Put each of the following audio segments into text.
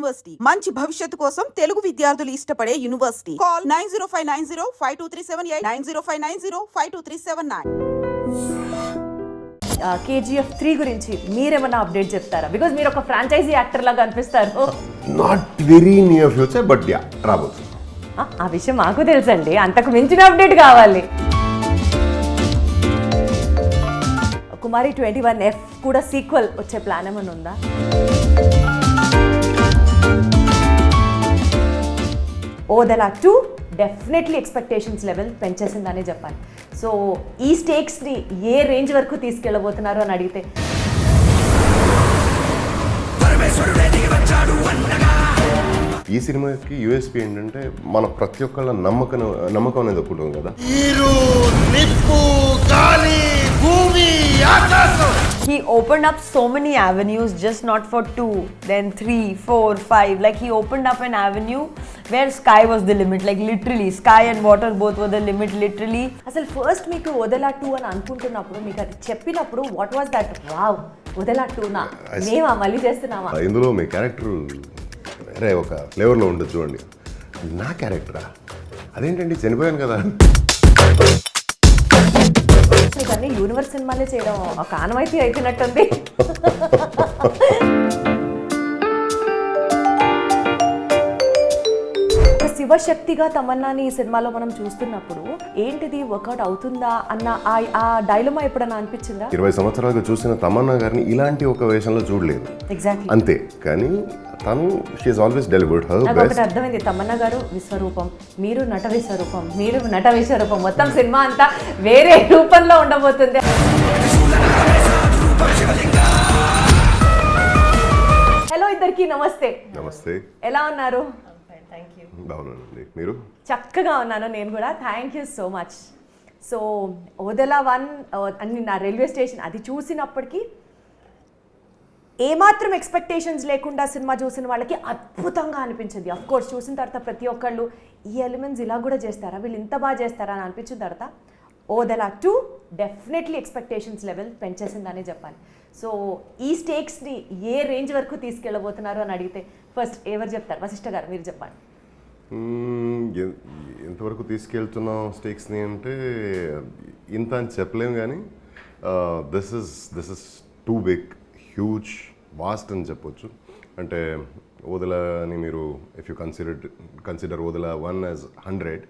University మంచి భవిష్యత్తు కోసం తెలుగు విద్యార్థులు ఇష్టపడే యూనివర్సిటీ. కాల్ 9059052378 9059052379. KGF 3 గురించి మీరేమన్నా అప్డేట్ చెప్తారా? బికాజ్ మీరు ఒక ఫ్రాంచైజీ యాక్టర్ లాగా అనిపిస్తారు. Not very near future but yeah రాబోతుంది. ఆ విషయం మాకు తెలుసండి, అంతకు మించిన అప్డేట్ కావాలి. కుమారి 21F కూడా సీక్వెల్ వచ్చే ప్లాన్ ఏమైనా ఉందా? ఓదెలా 2 డెఫినెట్లీ ఎక్స్పెక్టేషన్స్ లెవెల్ పెంచేసిందనే చెప్పాలి. సో ఈ స్టేక్స్ని ఏ రేంజ్ వరకు తీసుకెళ్ళబోతున్నారు అని అడిగితే, ఈ సినిమాకి యూఎస్పీ ఏంటంటే మన ప్రతి ఒక్కళ్ళ నమ్మకం అనేది ఒకటి ఉంది కదా. he opened up so many avenues, just not for 2, then 3, 4, 5. Like he opened up an avenue where sky was the limit, like literally sky and water both were the limit, literally. అసలు first మీకు ఓదెలా 2 అని అనుకుంటున్నప్పుడు, మీకు అది చెప్పినప్పుడు what was that? Wow, Odela 2 నా మేమా మళ్ళీ చేస్తున్నామా? ఇందులో మీ క్యారెక్టర్ వేరే ఒక ఫ్లేవర్లో ఉండదు చూడండి. నా క్యారెక్టరా అదేంటండి, చనిపోయాను కదా. ఇవన్నీ యూనివర్స్ సినిమాలే చేయడం ఒక ఆనవాయితీ అయిపోయినట్టుంది. శివశక్తిగా తమన్నాని ఈ సినిమాలో మనం చూస్తున్నప్పుడు ఏంటిది వర్కౌట్ అవుతుందా అన్న ఆ డైలమా ఎప్పుడన్నా అనిపించిందా? 20 సంవత్సరాలుగా చూసిన తమన్నా గారిని ఇలాంటి ఒక వేషంలో చూడలేదు. ఎగ్జాక్ట్లీ అంతే, కానీ తను she has always delivered her నాకు బెస్ట్. ఒకటి అర్థమైంది, తమన్నా గారు విశ్వరూపం, మీరు నట విశ్వరూపం, మీరు నట విశ్వరూపం, మొత్తం సినిమా అంతా వేరే రూపంలో ఉండబోతుంది. హలో ఇద్దరికి నమస్తే. నమస్తే, ఎలా ఉన్నారు? బాగున్నానండి. మీరు? చక్కగా ఉన్నాను నేను కూడా, thank you so much. So Odela 1 అని నా రైల్వే స్టేషన్ అది చూసినప్పటికీ ఏమాత్రం ఎక్స్పెక్టేషన్స్ లేకుండా సినిమా చూసిన వాళ్ళకి అద్భుతంగా అనిపించింది. అఫ్ కోర్స్ చూసిన తర్వాత ప్రతి ఒక్కళ్ళు ఈ ఎలిమెంట్స్ ఇలా కూడా చేస్తారా, వీళ్ళు ఇంత బాగా చేస్తారా అని అనిపించిన తర్వాత ఓదెలా 2 డెఫినెట్లీ ఎక్స్పెక్టేషన్స్ లెవెల్ పెంచేసిందనే చెప్పాలి. సో ఈ స్టేక్స్ని ఏ రేంజ్ వరకు తీసుకెళ్ళబోతున్నారు అని అడిగితే ఫస్ట్ ఎవరు చెప్తారు? వశిష్ఠ గారు మీరు చెప్పండి. ఎంతవరకు తీసుకెళ్తున్నాం స్టేక్స్ని అంటే ఇంత అని చెప్పలేము, కానీ this is too big, huge, vast అని చెప్పొచ్చు. అంటే ఓదెలాని మీరు if you consider Odela 1 as 100,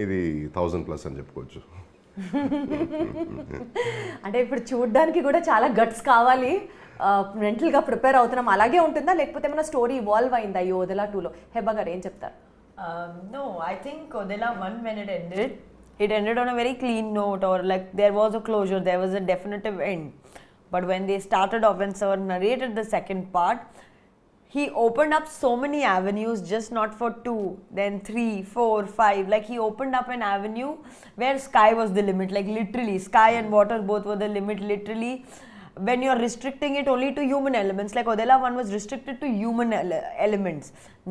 ఇది 1000+ అని చెప్పుకోవచ్చు. అంటే ఇప్పుడు చూడడానికి కూడా చాలా గట్స్ కావాలి, మెంటల్గా ప్రిపేర్ అవుతున్నాం. అలాగే ఉంటుందా లేకపోతే ఏమైనా స్టోరీ ఇవాల్వ్ అయిందా ఈ ఓదెలా 2లో? హెబా గారు ఏం చెప్తారు? No, I think Odela 1, when it ended on a very clean note, or like there was a closure, there was a definitive end. But when they started off and Sir narrated the second part, he opened up so many avenues, just not for 2, then 3, 4, 5. Like he opened up an avenue where sky was the limit, like literally sky and water both were the limit, literally. When you're restricting it only to human elements, like Odela 1 was restricted to human elements.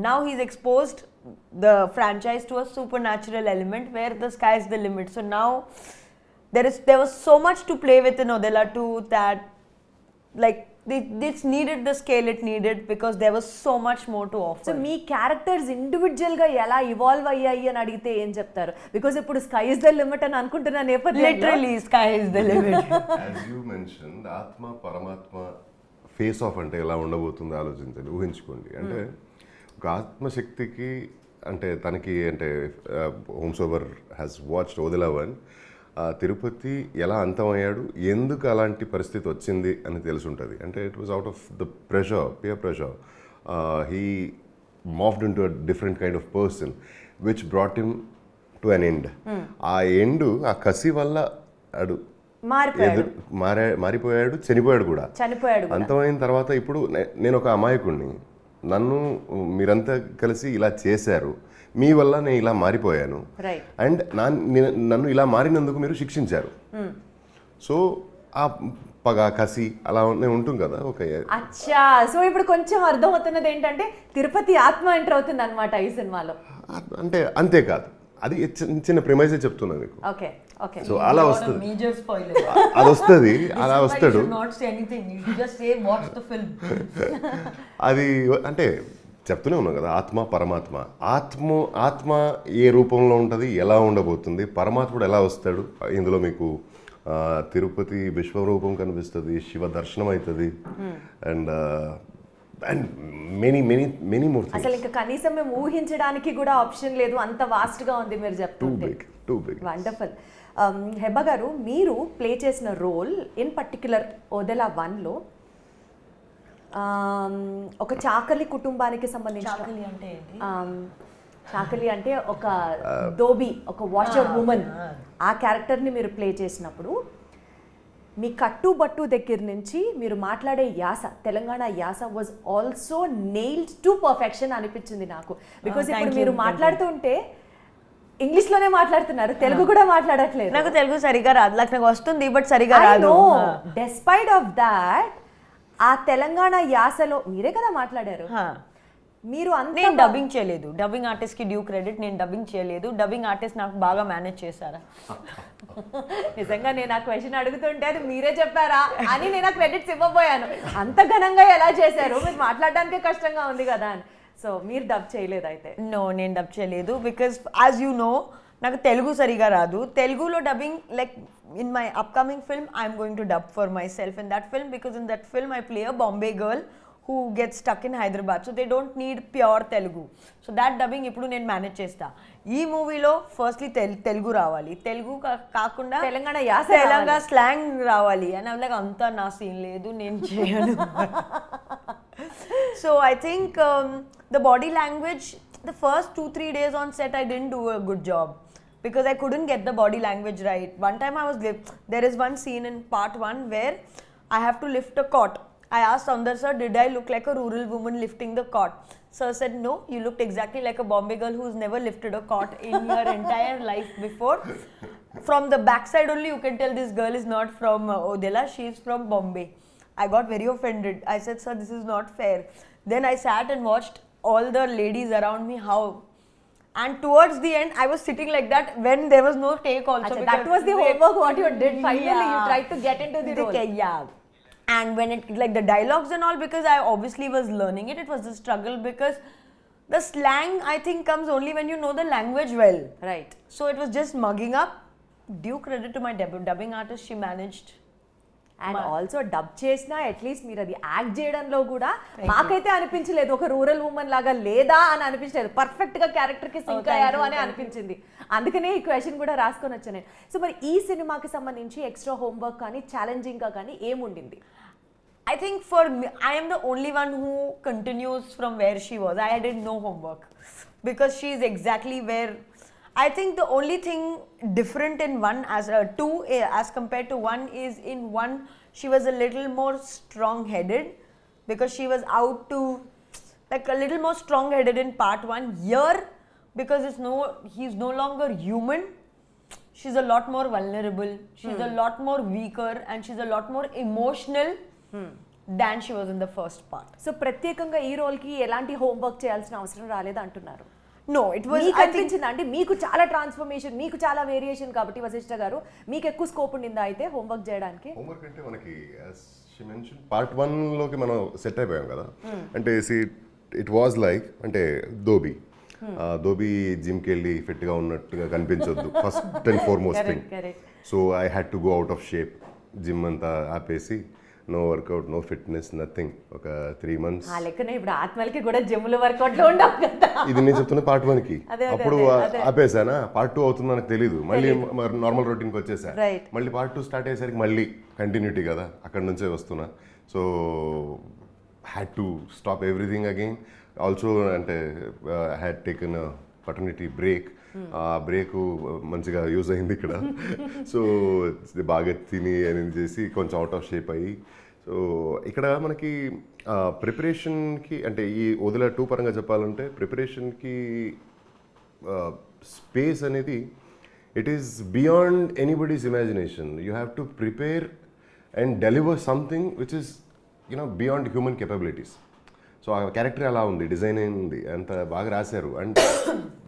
Now he's exposed the franchise to a supernatural element where the sky is the limit. So now there was so much to play with in Odela 2 that like this needed the scale it needed because there was so much more to offer. So me characters ఇండివిజువల్గా ఎలా evolve అయ్యాయి అని అడిగితే ఏం చెప్తారు? Because ఇప్పుడు sky is the limit అని అనుకుంటున్నా నేపథ్యంలో Literally sky is the limit. As you mention ఆత్మ పరమాత్మ ఫేస్ ఆఫ్ అంటే ఎలా ఉండబోతుందో ఆలోచించండి, ఊహించుకోండి. అంటే ఒక ఆత్మశక్తికి అంటే తనకి అంటే home sober has watched Odela 1, Tirupati ఎలా అంతమయ్యాడు, ఎందుకు అలాంటి పరిస్థితి వచ్చింది అని తెలిసి ఉంటుంది. అంటే it was out of the pressure, peer pressure. He morphed into a different kind of person which brought him to an end. ఆ ఎండ్ ఆ కసి వల్ల అడు మారిపోయాడు, చనిపోయాడు కూడా. అంతమైన తర్వాత ఇప్పుడు నేను ఒక అమాయకుడిని, నన్ను మీరంతా కలిసి ఇలా చేశారు, మీ వల్ల నేను ఇలా మారిపోయాను, అండ్ నన్ను ఇలా మారినందుకు మీరు శిక్షించారు. సో ఆ పగ, కసి అలా ఉంటుంది కదా. ఓకే, అచ్చా. సో ఇప్పుడు కొంచెం అర్థం అవుతున్నది ఏంటంటే తిరుపతి ఆత్మ ఎంటర్ అవుతుంది అనమాట ఈ సినిమాలో. అంటే అంతేకాదు, అది చిన్న ప్రిమైజే చెప్తున్నాను మీకు. Okay okay. సో అలా వస్తుంది, Major spoiler. అది వస్తుంది, అలా వస్తాడు. You should not say anything. You just say watch the film. అది అంటే చెప్తూనే ఉన్నాం కదా, ఆత్మ పరమాత్మ. ఆత్మ ఏ రూపంలో ఉంటుంది, ఎలా ఉండబోతుంది, పరమాత్ముడు ఎలా వస్తాడు. ఇందులో మీకు తిరుపతి విశ్వరూపం కనిపిస్తుంది, శివ దర్శనం అవుతుంది, అండ్ మెనీ మోర్ థింగ్స్. అసలు ఇంకా కనీసం మేము ఊహించడానికి కూడా ఆప్షన్ లేదు, అంత వాస్ట్ గా ఉంది మీరు చెప్తుంటే. Two big. వండర్ఫుల్. హెబ్బా గారు, మీరు ప్లే చేసిన రోల్ ఇన్ పర్టిక్యులర్ ఓదెలా 1లో ఒక చాకలి కుటుంబానికి సంబంధించిన చాకలి అంటే ఏంటి? చాకలి అంటే ఒక దోబి, ఒక వాషర్ ఉమెన్. ఆ క్యారెక్టర్ని మీరు ప్లే చేసినప్పుడు మీ కట్టుబట్టు దగ్గర నుంచి మీరు మాట్లాడే యాస, తెలంగాణ యాస was also nailed to perfection అనిపించింది నాకు. బికాజ్ ఇప్పుడు మీరు మాట్లాడుతుంటే ఇంగ్లీష్లోనే మాట్లాడుతున్నారు, తెలుగు కూడా మాట్లాడట్లేదు. నాకు తెలుగు సరిగా రాదు, నాకు వస్తుంది బట్ సరిగా రాదు. డెస్పైట్ ఆఫ్ దాట్ ఆ తెలంగాణ యాసలో మీరే కదా మాట్లాడారు. మీరు నేను డబ్బింగ్ చేయలేదు, డబ్బింగ్ ఆర్టిస్ట్ కి డ్యూ క్రెడిట్. నేను డబ్బింగ్ చేయలేదు, డబ్బింగ్ ఆర్టిస్ట్ నాకు బాగా మేనేజ్ చేశారా? నిజంగా నేను ఆ క్వశ్చన్ అడుగుతుంటే అది మీరే చెప్పారా అని నేను ఆ క్రెడిట్స్ ఇవ్వబోయాను. అంత ఘనంగా ఎలా చేశారు, మీరు మాట్లాడడానికే కష్టంగా ఉంది కదా అని. సో మీరు డబ్ చేయలేదు అయితే? నో, నేను డబ్ చేయలేదు బికాస్ యాజ్ యూ నో నాకు తెలుగు సరిగా రాదు. తెలుగులో dubbing like in my upcoming film I'm going to dub for my self in that film because in that film I play a Bombay girl who gets stuck in Hyderabad. So they don't need pure Telugu. So that dubbing ఇప్పుడు నేను manage చేస్తా. ఈ మూవీలో firstly Telugu రావాలి, తెలుగు కాకుండా తెలంగాణ యాస, Telangana slang రావాలి అని లైక్ అంతా నా సీన్ లేదు, నేను చేయను. So I think the body language, the first 2-3 days on set I didn't do a good job because I couldn't get the body language right. One time there is one scene in part 1 where I have to lift a cot. I asked Sundar sir, did I look like a rural woman lifting the cot? Sir said, no, you looked exactly like a Bombay girl who's never lifted a cot in her entire life before. From the backside only you can tell this girl is not from Odela, she is from Bombay. I got very offended. I said, sir, this is not fair. Then I sat and watched all the ladies around me how. And towards the end, I was sitting like that when there was no take also. Achha, that was the homework what you did. Finally, you tried to get into the role. Yeah. And when it, like the dialogues and all, because I obviously was learning it, it was a struggle because the slang I think comes only when you know the language well. Right. So it was just mugging up. Due credit to my dubbing artist, she managed. And also dub చేసినా at least మీరు అది act చేయడంలో కూడా మాకైతే అనిపించలేదు ఒక rural women లాగా లేదా అని అనిపించలేదు, పర్ఫెక్ట్ గా క్యారెక్టర్ కి సింక్ అయ్యారు అని అనిపించింది. అందుకనే ఈ క్వశ్చన్ కూడా రాసుకొని వచ్చాను నేను. సో మరి ఈ సినిమాకి సంబంధించి ఎక్స్ట్రా హోంవర్క్ కానీ ఛాలెంజింగ్ గా కానీ ఏముండింది? I think for me, I am the only one who continues from where she was. I did no homework because she is exactly where. I think the only thing different in two as compared to one is in one she was a little more strong-headed because she was out to like a little more strong-headed in part 1. Here because he's no longer human. She's a lot more vulnerable. She's a lot more weaker and she's a lot more emotional than she was in the first part. So ప్రత్యేకంగా ఈ role కి ఎలాంటి homework చేయాల్సిన అవసరం రాలేదు అంటున్నారు? No, it was. మీకు అనిపించింది అంటే మీకు చాలా ట్రాన్స్ఫర్మేషన్, మీకు చాలా వేరియేషన్ కాబట్టి వశిష్ఠ గారు మీకు ఎక్కువ స్కోప్ ఉండిందా అయితే హోంవర్క్ చేయడానికి? హోంవర్క్ అంటే మనకి పార్ట్ 1లోకి మనం సెట్ అయిపోయాం కదా. అంటే ఇట్ వాజ్ లైక్ అంటే దోబీ జిమ్కి వెళ్ళి ఫిట్గా ఉన్నట్టుగా కనిపించొద్దు first and foremost thing. So I had to go out of shape. Gym అంతా ఆపేసి no workout, no fitness, nothing. ఒక 3 months. ఆ లెక్కనే ఇప్పుడు ఆత్మలకి కూడా జిమ్లు వర్కౌట్లు ఉండవు కదా. ఇది నేను చెప్తున్నా పార్ట్ 1కి. అప్పుడు ఆపేసానా, పార్ట్ 2 అవుతుంది నాకు తెలీదు. మళ్ళీ నార్మల్ రొటీన్కి వచ్చేసా. మళ్ళీ పార్ట్ 2 స్టార్ట్ అయ్యేసరికి మళ్ళీ కంటిన్యూటీ కదా, అక్కడ నుంచే వస్తున్నా. So had to stop everything again. Also అంటే హ్యాడ్ టేకెన్ పటర్నిటీ బ్రేక్. ఆ బ్రేక్ మంచిగా యూజ్ అయింది ఇక్కడ. సో బాగా తిని అని చేసి కొంచెం అవుట్ ఆఫ్ షేప్ అయ్యి. సో ఇక్కడ మనకి ప్రిపరేషన్కి అంటే ఈ ఓదెలా 2 పరంగా చెప్పాలంటే ప్రిపరేషన్కి స్పేస్ అనేది it is beyond anybody's imagination. You have to prepare and deliver something which is beyond human capabilities. So ఆ క్యారెక్టర్ అలా ఉంది, డిజైన్ అయింది, అంత బాగా రాశారు. And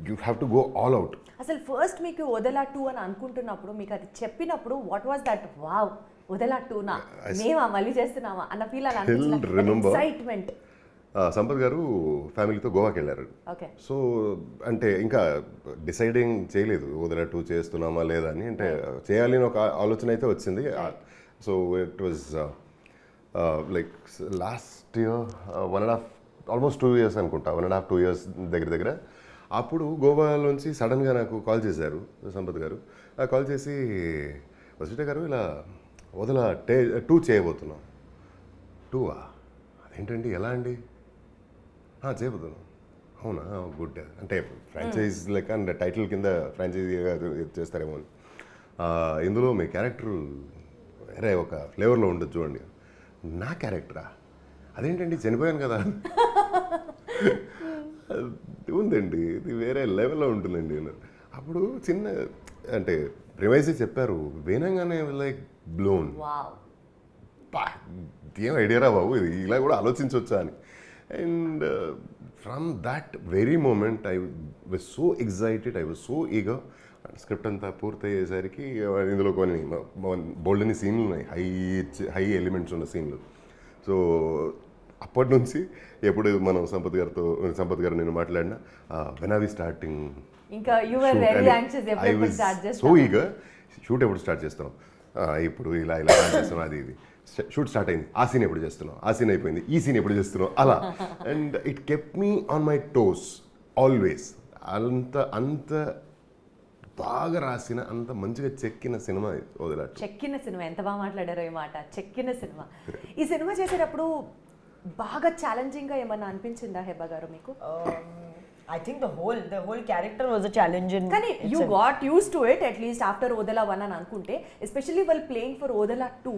you have to go all out. అసలు ఫస్ట్ మీకు ఓదెలా 2 అని అనుకుంటున్నప్పుడు, మీకు అది చెప్పినప్పుడు what was that wow Odela 2నా మేమా మళ్ళీ చేస్తున్నామా అన్న ఫీల్ అలా ఎక్సైట్మెంట్? సంపత్ గారు ఫ్యామిలీతో గోవాకి వెళ్ళారు. ఓకే. సో అంటే ఇంకా డిసైడింగ్ చేయలేదు వదిలా 2 చేస్తున్నామా లేదా అని. అంటే చేయాలి అని ఒక ఆలోచన అయితే వచ్చింది. So it was like last year 1.5 almost 2 years అనుకుంటా, 1.5 2 years దగ్గర. అప్పుడు గోవాలోంచి సడన్గా నాకు కాల్ చేశారు సంపత్ గారు. కాల్ చేసి వసుట గారు ఇలా వదిలా 2 చేయబోతున్నాం. 2ఆ? అదేంటండి, ఎలా అండి? చేయబోతున్నాం. అవునా, గుడ్. అంటే ఫ్రాంచైజ్ లెక్క అంటే టైటిల్ కింద ఫ్రాంచైజీగా చేస్తారేమో అని. ఇందులో మీ క్యారెక్టర్ వేరే ఒక ఫ్లేవర్లో ఉండదు చూడండి. నా క్యారెక్టరా? అదేంటండి, చనిపోయాను కదా. ఉందండి, ఇది వేరే లెవెల్లో ఉంటుందండి. అప్పుడు చిన్న అంటే ప్రివైజీ చెప్పారు, వినంగానే లైక్ బ్లోన్. ఏం ఐడియారా బాబు, ఇది ఇలా కూడా ఆలోచించవచ్చా అని. And from that very moment I was so excited, I was so eager. Script అంతా పూర్తయ్యేసరికి ఇందులో కొన్ని బోల్డని సీన్లు ఉన్నాయి, హై ఎలిమెంట్స్ ఉన్న సీన్లు. సో అప్పటి నుంచి ఎప్పుడు మనం సంపత్ గారు నేను మాట్లాడినా వెన్ ఆర్ వి స్టార్టింగ్, ఇంకా యు వర్ వెరీ యాంగ్షియస్ ఎప్పుడు స్టార్ట్ చేస్తాం. సో ఈగర్, షూట్ ఎప్పుడు స్టార్ట్ చేస్తున్నాం, ఇప్పుడు ఇలా స్టార్ట్ చేస్తున్నాం, అది ఇది షూట్ స్టార్ట్ అయింది, ఆ సీన్ ఎప్పుడు చేస్తున్నాం, ఆ సీన్ అయిపోయింది, ఈ సీన్ ఎప్పుడు చేస్తున్నాం, అలా. And it kept me on my toes always. అంత బాగా రాసిన, అంత మంచిగా చెక్కిన సినిమా వదిలా. చెక్కిన సినిమా, ఎంత బాగా మాట్లాడారో ఈ మాట, చెక్కిన సినిమా. ఈ సినిమా చేసేటప్పుడు బాగా ఛాలెంజింగ్గా ఏమన్నా అనిపించిందా హెబా గారు మీకు? I think the whole character was a challenge in కానీ you itself. Got used to it at least after Odela 1 అని అనుకుంటే, ఎస్పెషల్లీ వాళ్ళు playing for Odela 2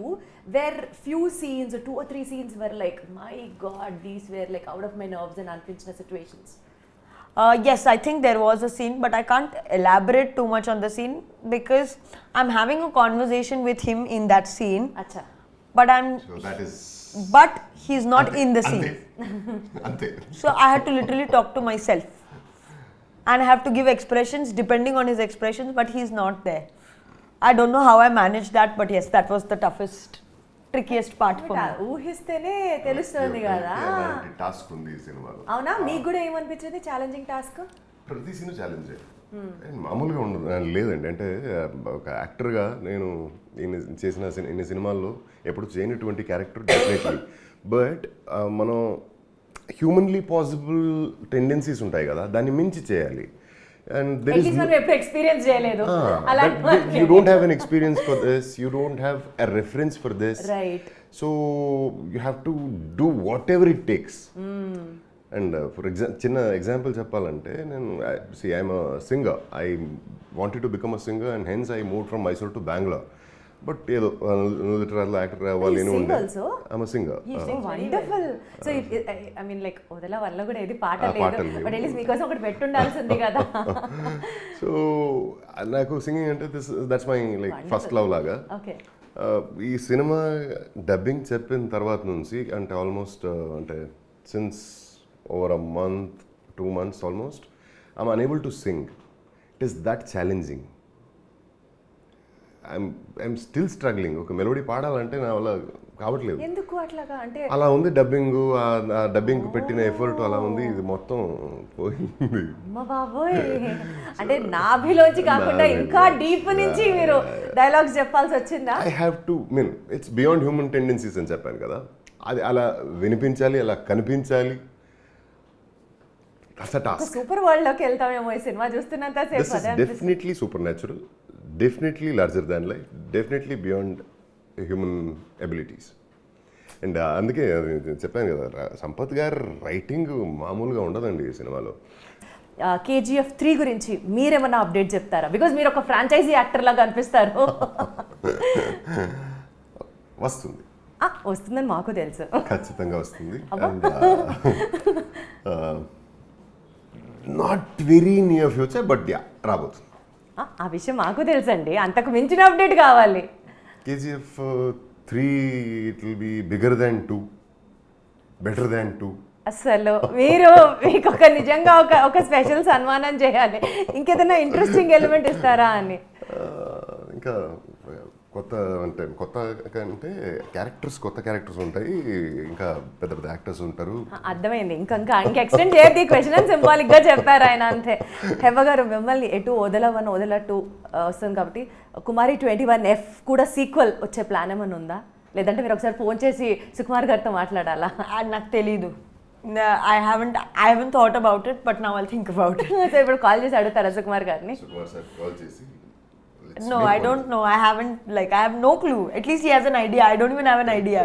where few scenes 2 or 3 scenes were like my god these were like out of my nerves అని అనిపించిన సిచ్యువేషన్స్. Yes, I think there was a scene, but I can't elaborate too much on the scene because I'm having a conversation with him in that scene. అచ్చా. But he's not in the scene. అంతే. So I had to literally talk to myself. And I have to give expressions depending on his expressions, but he's not there. I don't know how I managed that, but yes, that was the toughest, trickiest part for me. ఊహిస్తేనే తెలుస్తుంది కదా. Task ఉంది ఈ సినిమాలో. అవునా, మీకు కూడా ఏమనిపించింది challenging task? ప్రతి సీన్ ఛాలెంజ్ మామూలుగా ఉండదు లేదండి. అంటే ఒక యాక్టర్గా నేను ఇన్ని సినిమాల్లో ఎప్పుడు చేయనటువంటి క్యారెక్టర్ డెఫినెట్లీ. బట్ మనం హ్యూమన్లీ పాసిబుల్ టెండెన్సీస్ ఉంటాయి కదా, దాన్ని మించి చేయాలి. అండ్ దెర్ ఇస్ ఎక్స్పీరియన్స్ చేయలేదు, you don't have an experience for this, you don't have a reference for this, right? So you have to do whatever it takes. And for చిన్న example చెప్పాలంటే, నేను I'm a singer, I wanted to become a singer and hence I moved from Mysore to Bangalore. But ఏదో యాక్టర్ అవ్వాలి అని ఉండే. I'm a singer. Wonderful. So I mean like వదల వల్ల కూడా ఏది పాట లేదు, బట్ ఎట్లీస్ట్ మీకోసం ఒకటి పెట్టుండాల్సింది కదా. సో నాకు సింగింగ్ అంటే that's my like first love లాగా. ఓకే. ఈ సినిమా డబ్బింగ్ చెప్పిన తర్వాత నుంచి అంటే ఆల్మోస్ట్ అంటే since over a month 2 months almost I'm unable to sing. It is that challenging. I'm still struggling. ఒక మెలోడీ పాడాలంటే నా వల్ల కావట్లేదు. ఎందుకు అట్లాగా? అంటే అలా ఉంది డబ్బింగ్, ఆ డబ్బింగ్ పెట్టిన ఎఫర్ట్ అలా ఉంది, ఇది మొత్తం పోయింది. అమ్మ బాబోయ్, అంటే నాభిలోంచి కాకుండా ఇంకా డీప్ నుంచి మీరు డైలాగ్స్ చెప్పాల్సి వచ్చిందా? I have to mean it's beyond human tendencies అని చెప్పాను కదా, అది అలా వినిపించాలి, అలా కనిపించాలి. సూపర్ వరల్డ్ లోకి వెళ్తామేమో ఈ సినిమా చూస్తున్నంత సేపు. This is definitely supernatural, definitely larger than life, definitely beyond human abilities. And అందుకే చెప్పాను కదా, సంపత్ గారు రైటింగ్ మామూలుగా ఉండదండి ఈ సినిమాలో. KGF 3 గురించి మీరేమన్నా అప్డేట్ చెప్తారా? బికాజ్ మీరు ఒక ఫ్రాంచైజీ యాక్టర్ లాగా అనిపిస్తారు. వస్తుంది, వస్తుందని మాకు తెలుసు, ఖచ్చితంగా వస్తుంది. And not very near future, but yeah రాబోతుంది. ఆ విషయం మాకు తెలుసండి, అంతకు మించిన అప్డేట్ కావాలి. KGF 3 it will be bigger than 2, better than 2. అసలు మీరు మీకు ఒక నిజంగా ఒక స్పెషల్ సన్మానం చేయాలి, ఇంకేదైనా ఇంట్రెస్టింగ్ ఎలిమెంట్ ఇస్తారా అని. ఇంకా కొత్త అంటే కొత్త క్యారెక్టర్స్ ఉంటాయి, ఇంకా పెద్ద పెద్ద యాక్టర్స్ ఉంటారు. అర్థమైంది. ఇంకా ఎక్స్టెండ్ చేయద్దు ఈ క్వశ్చన్ అని సింబాలిక్ గా చెప్పారు ఆయన అంతే. హెవ్వ గారు మిమ్మల్ని ఎటు ఓదెల 1 ఓదెల 2 వస్తుంది కాబట్టి కుమారి 21F కూడా సీక్వెల్ వచ్చే ప్లాన్ ఏమైనా ఉందా, లేదంటే మీరు ఒకసారి ఫోన్ చేసి సుకుమార్ గారితో మాట్లాడాలా? నాకు తెలీదు. I haven't thought about it, but now I'll think about it. So ఇప్పుడు కాల్ చేసి అడుగుతారా సుకుమార్ గారిని? సుకుమార్ సార్ కాల్ చేసి No, I don't know. I have no clue. At least he has an idea. I don't even have an idea.